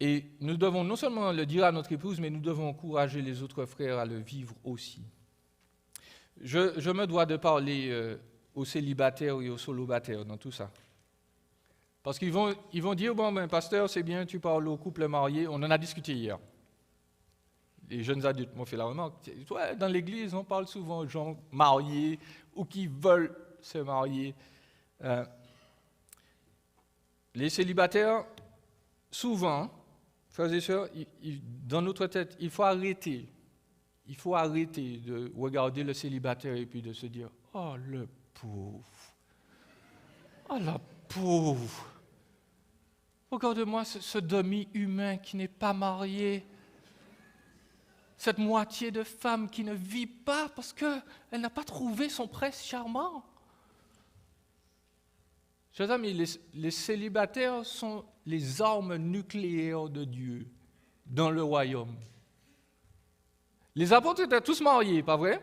Et nous devons non seulement le dire à notre épouse, mais nous devons encourager les autres frères à le vivre aussi. Je me dois de parler aux célibataires et aux solobataires dans tout ça. Parce qu'ils vont dire, bon, ben, pasteur, c'est bien, tu parles aux couples mariés. On en a discuté hier. Les jeunes adultes m'ont fait la remarque. Ouais, dans l'église, on parle souvent aux gens mariés ou qui veulent se marier. Les célibataires, souvent, frères et sœurs, dans notre tête, il faut arrêter. Il faut arrêter de regarder le célibataire et puis de se dire « Oh, le pauvre! Oh, la pauvre! Regarde-moi ce demi-humain qui n'est pas marié. Cette moitié de femme qui ne vit pas parce qu'elle n'a pas trouvé son prince charmant. » Chers amis, les célibataires sont les armes nucléaires de Dieu dans le royaume. Les apôtres étaient tous mariés, pas vrai?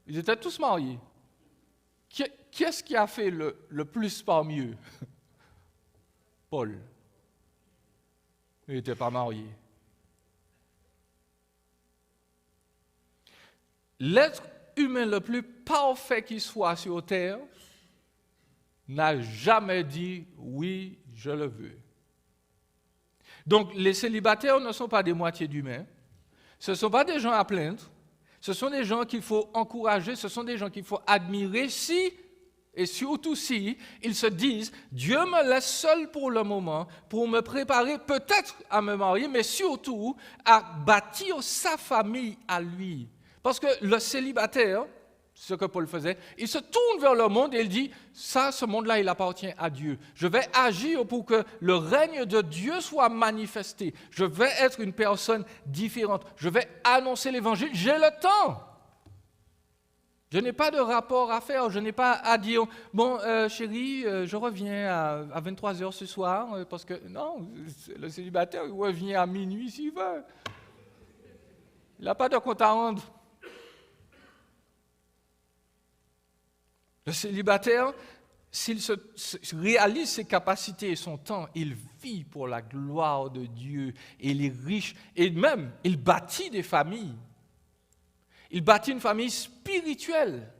Ils étaient tous mariés. Qui est-ce qui a fait le plus parmi eux? Paul. Il n'était pas marié. L'être humain le plus parfait qui soit sur terre n'a jamais dit « oui, je le veux ». Donc, les célibataires ne sont pas des moitiés d'humains. Ce ne sont pas des gens à plaindre. Ce sont des gens qu'il faut encourager. Ce sont des gens qu'il faut admirer si, et surtout si, ils se disent « Dieu me laisse seul pour le moment pour me préparer peut-être à me marier, mais surtout à bâtir sa famille à lui. » Parce que le célibataire, ce que Paul faisait, il se tourne vers le monde et il dit, ça, ce monde-là, il appartient à Dieu. Je vais agir pour que le règne de Dieu soit manifesté. Je vais être une personne différente. Je vais annoncer l'évangile. J'ai le temps. Je n'ai pas de rapport à faire. Je n'ai pas à dire, bon, chérie, je reviens à 23h ce soir, parce que, non, le célibataire, il revient à minuit s'il veut. Il n'a pas de compte à rendre. Le célibataire, s'il réalise ses capacités et son temps, il vit pour la gloire de Dieu. Et il est riche. Et même, il bâtit des familles. Il bâtit une famille spirituelle.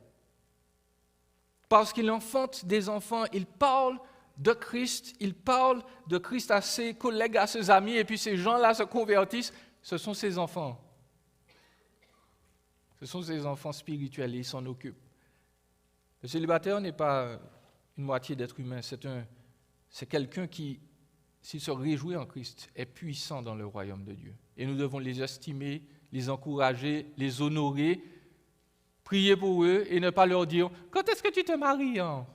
Parce qu'il enfante des enfants. Il parle de Christ. Il parle de Christ à ses collègues, à ses amis. Et puis ces gens-là se convertissent. Ce sont ses enfants. Ce sont ses enfants spirituels et ils s'en occupent. Le célibataire n'est pas une moitié d'être humain, c'est quelqu'un qui, s'il se réjouit en Christ, est puissant dans le royaume de Dieu. Et nous devons les estimer, les encourager, les honorer, prier pour eux et ne pas leur dire « Quand est-ce que tu te maries hein? »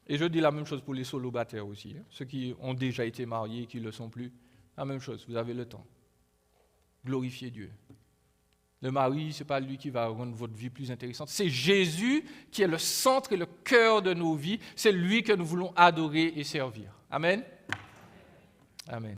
Et je dis la même chose pour les solobataires aussi, hein, ceux qui ont déjà été mariés et qui ne le sont plus. La même chose, vous avez le temps. Glorifiez Dieu. Le mari, ce n'est pas lui qui va rendre votre vie plus intéressante. C'est Jésus qui est le centre et le cœur de nos vies. C'est lui que nous voulons adorer et servir. Amen. Amen.